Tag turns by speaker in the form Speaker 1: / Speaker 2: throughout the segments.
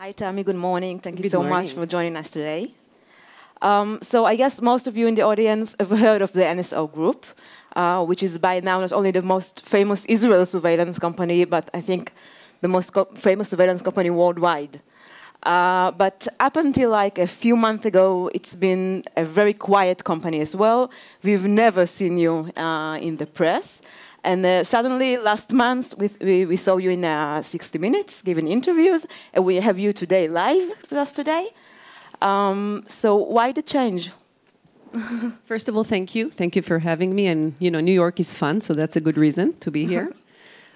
Speaker 1: Hi, Tami. Good morning. Thank you
Speaker 2: Good
Speaker 1: so
Speaker 2: morning.
Speaker 1: much for joining us today. So I guess most of you in the audience have heard of the NSO Group, which is by now not only the most famous Israel surveillance company, but I think the most famous surveillance company worldwide. But up until like a few months ago, it's been a very quiet company as well. We've never seen you in the press. And suddenly, last month, we saw you in 60 Minutes, giving interviews, and we have you today live with us today. So why the change?
Speaker 2: First of all, thank you. Thank you for having me. And, you know, New York is fun, so that's a good reason to be here.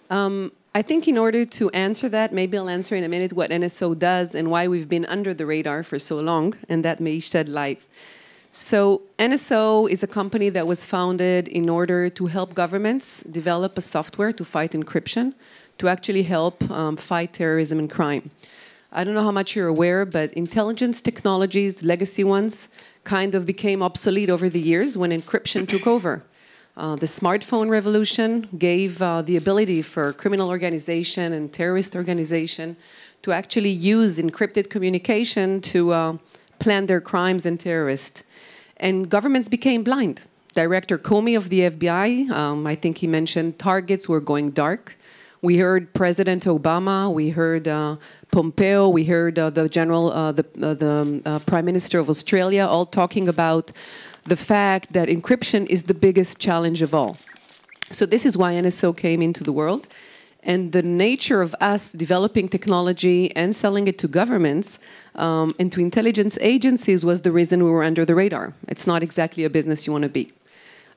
Speaker 2: I think in order to answer that, maybe I'll answer in a minute what NSO does and why we've been under the radar for so long, and that may shed light. So NSO is a company that was founded in order to help governments develop a software to fight encryption, to actually help fight terrorism and crime. I don't know how much you're aware, but intelligence technologies, legacy ones, kind of became obsolete over the years when encryption took over. The smartphone revolution gave the ability for criminal organization and terrorist organization to actually use encrypted communication to plan their crimes and terrorists. And governments became blind. Director Comey of the FBI, I think he mentioned targets were going dark. We heard President Obama, we heard Pompeo, we heard the Prime Minister of Australia, all talking about the fact that encryption is the biggest challenge of all. So this is why NSO came into the world. And the nature of us developing technology and selling it to governments and to intelligence agencies was the reason we were under the radar. It's not exactly a business you want to be.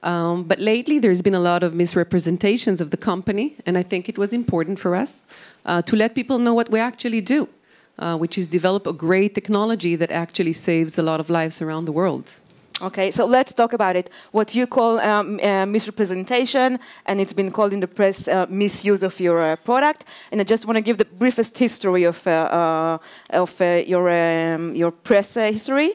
Speaker 2: But lately, there's been a lot of misrepresentations of the company, and I think it was important for us to let people know what we actually do, which is develop a great technology that actually saves a lot of lives around the world.
Speaker 1: Okay, so let's talk about it. What you call misrepresentation, and it's been called in the press misuse of your product. And I just want to give the briefest history of your press history.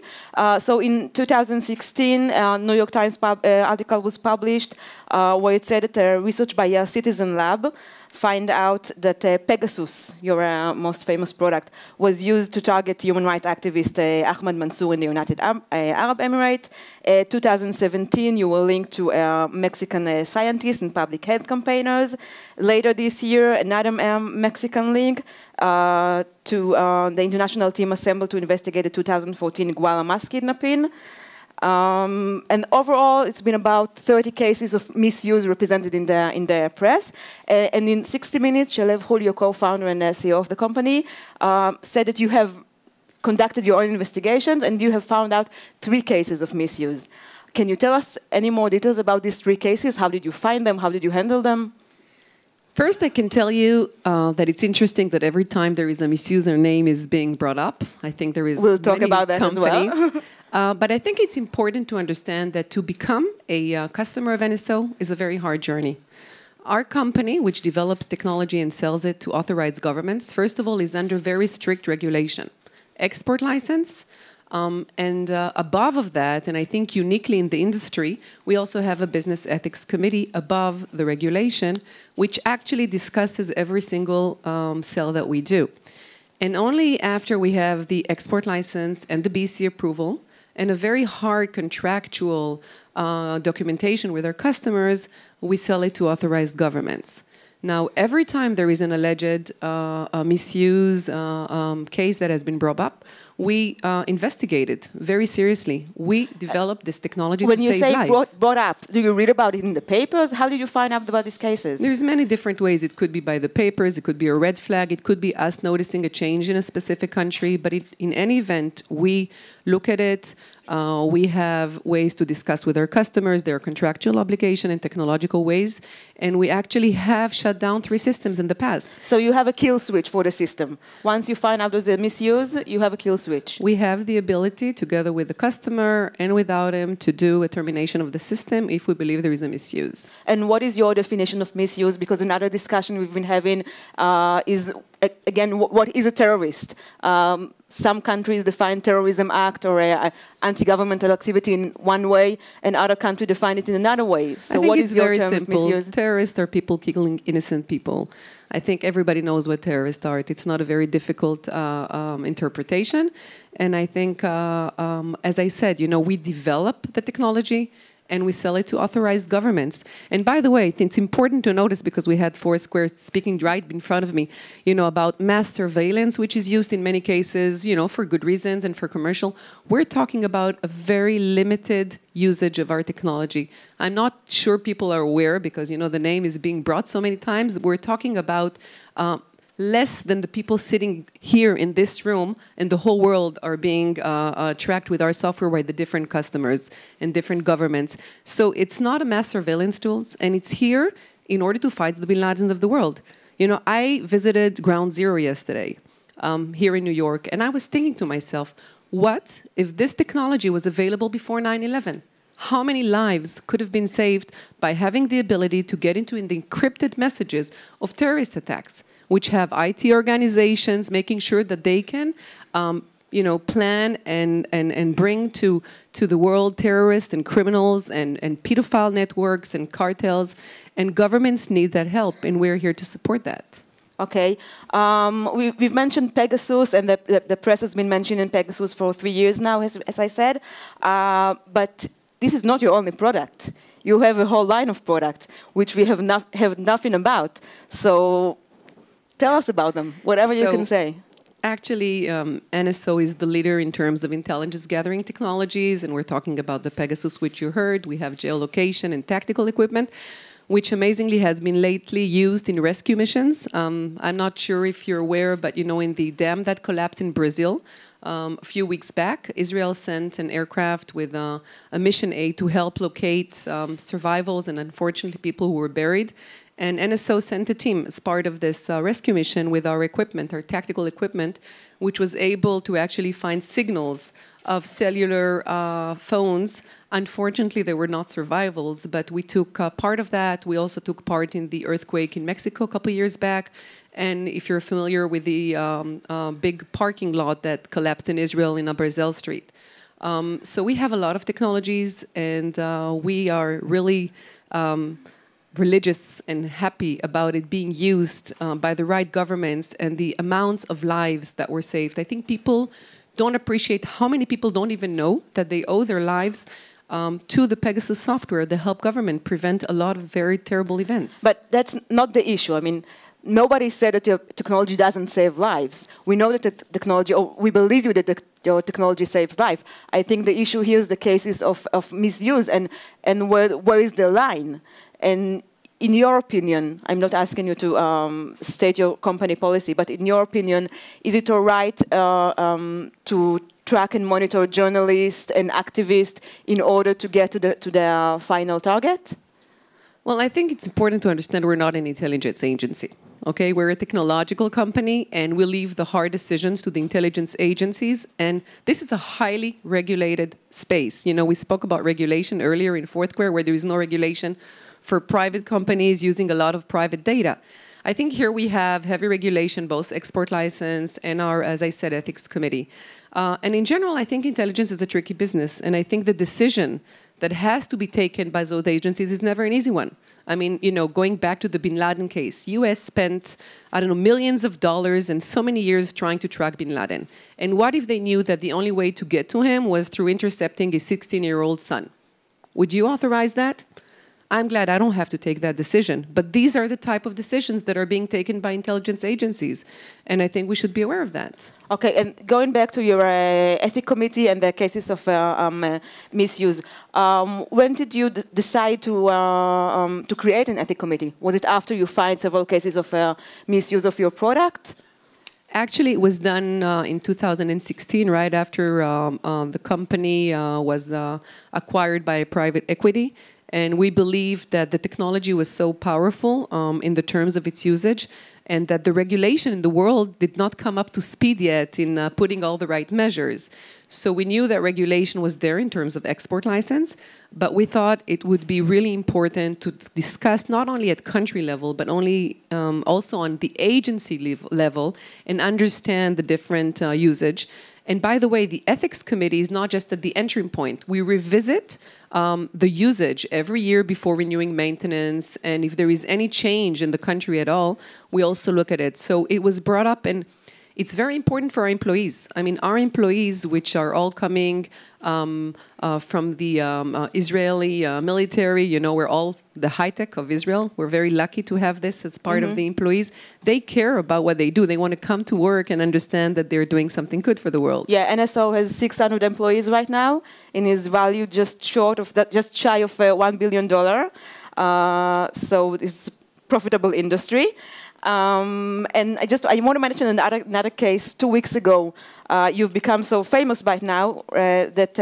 Speaker 1: So in 2016, New York Times article was published where it said that research by a Citizen Lab find out that Pegasus, your most famous product, was used to target human rights activist Ahmad Mansour in the United Arab Emirates. 2017, you were linked to Mexican scientists and public health campaigners. Later this year, another Mexican link to the international team assembled to investigate the 2014 Guala mass kidnapping. And overall, it's been about 30 cases of misuse represented in the press. And in 60 Minutes, Shalev Hul, your co-founder and CEO of the company, said that you have conducted your own investigations and you have found out 3 cases of misuse. Can you tell us any more details about these 3 cases? How did you find them? How did you handle them?
Speaker 2: First, I can tell you that it's interesting that every time there is a misuse, our name is being brought up. I think there is
Speaker 1: We'll talk about that
Speaker 2: companies.
Speaker 1: as well.
Speaker 2: But I think it's important to understand that to become a customer of NSO is a very hard journey. Our company, which develops technology and sells it to authorized governments, first of all, is under very strict regulation. Export license, and above of that, and I think uniquely in the industry, we also have a business ethics committee above the regulation, which actually discusses every single sale that we do. And only after we have the export license and the BC approval, and a very hard contractual documentation with our customers, we sell it to authorized governments. Now, every time there is an alleged misuse case that has been brought up, we investigate it very seriously. We developed this technology to save lives.
Speaker 1: When you say brought up, do you read about it in the papers? How did you find out about these cases?
Speaker 2: There's many different ways. It could be by the papers, it could be a red flag, it could be us noticing a change in a specific country, but in any event, we look at it. We have ways to discuss with our customers, their contractual obligation and technological ways, and we actually have shut down 3 systems in the past.
Speaker 1: So you have a kill switch for the system. Once you find out there's a misuse, you have a kill switch.
Speaker 2: We have the ability, together with the customer and without him, to do a termination of the system if we believe there is a misuse.
Speaker 1: And what is your definition of misuse? Because another discussion we've been having is again, what is a terrorist? Some countries define terrorism act or anti-governmental activity in one way, and other countries define it in another way. So what is your term of misuse?
Speaker 2: Terrorists are people killing innocent people. I think everybody knows what terrorists are. It's not a very difficult interpretation. And I think, as I said, we develop the technology and we sell it to authorized governments. And by the way, it's important to notice, because we had Foursquare speaking right in front of me, about mass surveillance, which is used in many cases, for good reasons and for commercial. We're talking about a very limited usage of our technology. I'm not sure people are aware, because, the name is being brought so many times. We're talking about less than the people sitting here in this room, and the whole world are being tracked with our software by the different customers and different governments. So it's not a mass surveillance tool, and it's here in order to fight the Bin Ladens of the world. I visited Ground Zero yesterday here in New York, and I was thinking to myself, what if this technology was available before 9/11? How many lives could have been saved by having the ability to get into the encrypted messages of terrorist attacks, which have IT organizations making sure that they can, plan and bring to the world terrorists and criminals and pedophile networks and cartels, and governments need that help, and we're here to support that.
Speaker 1: Okay, we've mentioned Pegasus, and the press has been mentioning Pegasus for 3 years now, as I said, but this is not your only product. You have a whole line of products, which we have nothing about. So tell us about them, whatever you can say.
Speaker 2: Actually, NSO is the leader in terms of intelligence gathering technologies, and we're talking about the Pegasus, which you heard. We have geolocation and tactical equipment, which amazingly has been lately used in rescue missions. I'm not sure if you're aware, but in the dam that collapsed in Brazil a few weeks back, Israel sent an aircraft with a mission aid to help locate survivals and unfortunately people who were buried. And NSO sent a team as part of this rescue mission with our equipment, our tactical equipment, which was able to actually find signals of cellular phones. Unfortunately, they were not survivals, but we took part of that. We also took part in the earthquake in Mexico a couple of years back. And if you're familiar with the big parking lot that collapsed in Israel in Mazel Street. So we have a lot of technologies, and we are really religious and happy about it being used by the right governments and the amounts of lives that were saved. I think people don't appreciate how many people don't even know that they owe their lives to the Pegasus software that help government prevent a lot of very terrible events.
Speaker 1: But that's not the issue. I mean, nobody said that your technology doesn't save lives. We know that the technology, or we believe you that your technology saves life. I think the issue here is the cases of misuse and where is the line. And in your opinion, I'm not asking you to state your company policy, but in your opinion, is it all right to track and monitor journalists and activists in order to get to the final target?
Speaker 2: Well, I think it's important to understand we're not an intelligence agency. Okay, we're a technological company, and we leave the hard decisions to the intelligence agencies. And this is a highly regulated space. We spoke about regulation earlier in Foursquare, where there is no regulation for private companies using a lot of private data. I think here we have heavy regulation, both export license and our, as I said, ethics committee. And in general, I think intelligence is a tricky business. And I think the decision that has to be taken by those agencies is never an easy one. I mean, going back to the Bin Laden case, U.S. spent, millions of dollars and so many years trying to track Bin Laden. And what if they knew that the only way to get to him was through intercepting a 16-year-old son? Would you authorize that? I'm glad I don't have to take that decision. But these are the type of decisions that are being taken by intelligence agencies. And I think we should be aware of that.
Speaker 1: Okay, and going back to your ethics committee and the cases of misuse, when did you decide to create an ethics committee? Was it after you find several cases of misuse of your product?
Speaker 2: Actually, it was done in 2016, right after the company was acquired by private equity. And we believed that the technology was so powerful in the terms of its usage, and that the regulation in the world did not come up to speed yet in putting all the right measures. So we knew that regulation was there in terms of export license, but we thought it would be really important to discuss not only at country level, but also on the agency level and understand the different usage. And by the way, the ethics committee is not just at the entry point. We revisit the usage every year before renewing maintenance, and if there is any change in the country at all, we also look at it. So it was brought up, and it's very important for our employees. I mean, our employees, which are all coming from the Israeli military, you know, we're all the high-tech of Israel. We're very lucky to have this as part of the employees. They care about what they do. They want to come to work and understand that they're doing something good for the world.
Speaker 1: Yeah, NSO has 600 employees right now, and is valued just short of that, just shy of $1 billion. So it's a profitable industry. And I want to mention another case. 2 weeks ago, you've become so famous by now that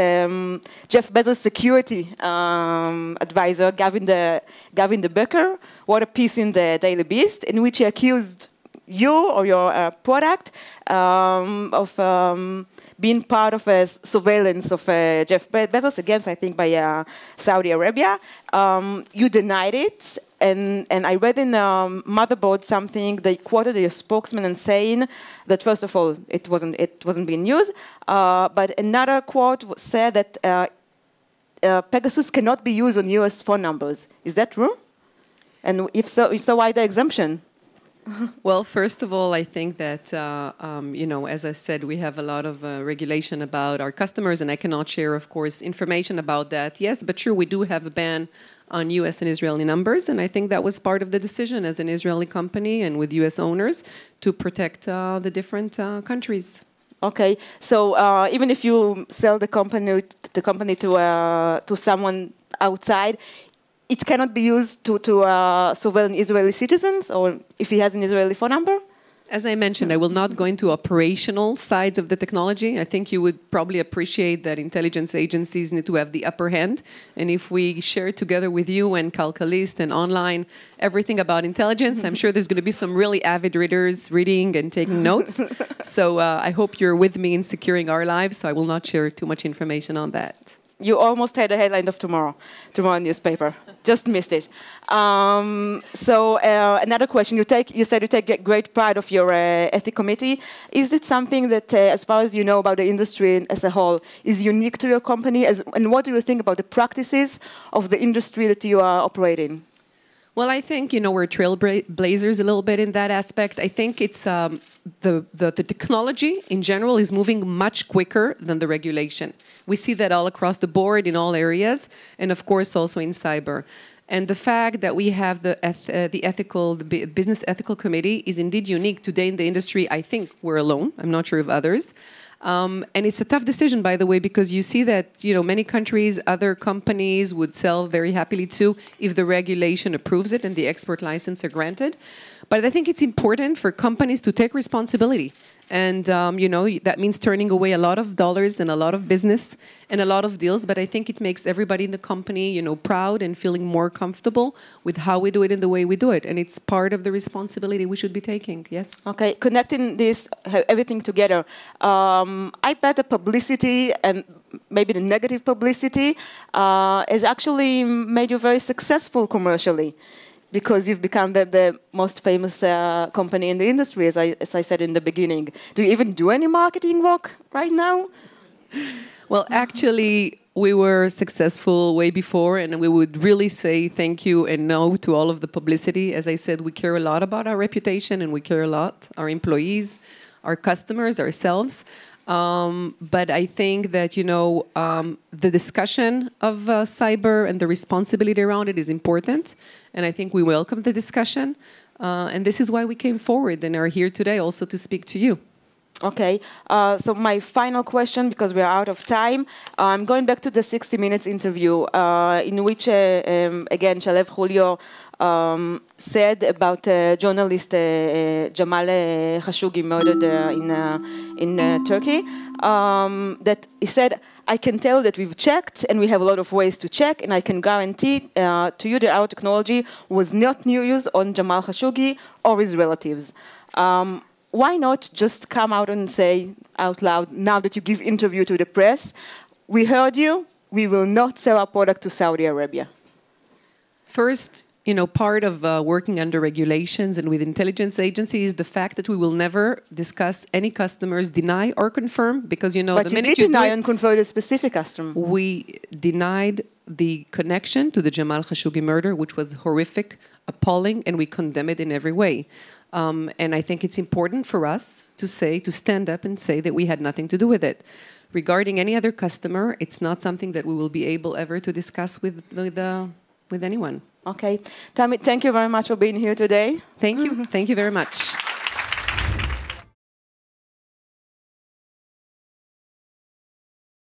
Speaker 1: Jeff Bezos' security advisor, Gavin de Becker, wrote a piece in the Daily Beast in which he accused you or your product of being part of a surveillance of Jeff Bezos against, I think, by Saudi Arabia. You denied it. And I read in Motherboard something, they quoted your spokesman and saying that, first of all, it wasn't being used, but another quote said that Pegasus cannot be used on US phone numbers. Is that true? And if so, why the exemption?
Speaker 2: Well, first of all, I think that, you know, as I said, we have a lot of regulation about our customers, and I cannot share, of course, information about that. Yes, but sure, we do have a ban on U.S. and Israeli numbers, and I think that was part of the decision as an Israeli company and with U.S. owners to protect the different countries.
Speaker 1: Okay, so even if you sell the company to someone outside, it cannot be used to surveil Israeli citizens, or if he has an Israeli phone number?
Speaker 2: As I mentioned, I will not go into operational sides of the technology. I think you would probably appreciate that intelligence agencies need to have the upper hand. And if we share together with you and Kלכליסט and online everything about intelligence, I'm sure there's going to be some really avid readers reading and taking notes. So I hope you're with me in securing our lives, so I will not share too much information on that.
Speaker 1: You almost had the headline of tomorrow newspaper. Just missed it. So another question. You said you take great pride of your ethics committee. Is it something that, as far as you know about the industry as a whole, is unique to your company? And what do you think about the practices of the industry that you are operating?
Speaker 2: Well, I think, you know, we're trailblazers a little bit in that aspect. I think it's the technology in general is moving much quicker than the regulation. We see that all across the board in all areas, and of course also in cyber. And the fact that we have the business ethical committee is indeed unique today in the industry. I think we're alone. I'm not sure of others. And it's a tough decision, by the way, because you see that, you know, many countries, other companies would sell very happily too if the regulation approves it and the export license are granted. But I think it's important for companies to take responsibility. And, you know, that means turning away a lot of dollars and a lot of business and a lot of deals. But I think it makes everybody in the company, you know, proud and feeling more comfortable with how we do it and the way we do it. And it's part of the responsibility we should be taking. Yes. Okay.
Speaker 1: Connecting this, everything together. I bet the publicity and maybe the negative publicity has actually made you very successful commercially, because you've become the most famous company in the industry, as I said in the beginning. Do you even do any marketing work right now?
Speaker 2: Well, actually, we were successful way before, and we would really say thank you and no to all of the publicity. As I said, we care a lot about our reputation, and we care a lot, our employees, our customers, ourselves. But I think that, you know, the discussion of cyber and the responsibility around it is important. And I think we welcome the discussion. And this is why we came forward and are here today also to speak to you.
Speaker 1: Okay. So my final question, because we are out of time, I'm going back to the 60 Minutes interview in which, again, Shalev Julio said about journalist Jamal Khashoggi murdered in Turkey, that he said, I can tell that we've checked, and we have a lot of ways to check, and I can guarantee to you that our technology was not news on Jamal Khashoggi or his relatives. Why not just come out and say out loud, now that you give interview to the press, we heard you, we will not sell our product to Saudi Arabia?
Speaker 2: First, part of working under regulations and with intelligence agencies is the fact that we will never discuss any customers deny or confirm, because
Speaker 1: but
Speaker 2: the minute
Speaker 1: you deny and confirm a specific customer.
Speaker 2: We denied the connection to the Jamal Khashoggi murder, which was horrific, appalling, and we condemn it in every way. And I think it's important for us to stand up and say that we had nothing to do with it. Regarding any other customer, it's not something that we will be able ever to discuss with anyone.
Speaker 1: Okay. Tami, thank you very much for being here today.
Speaker 2: Thank you. Thank you very much.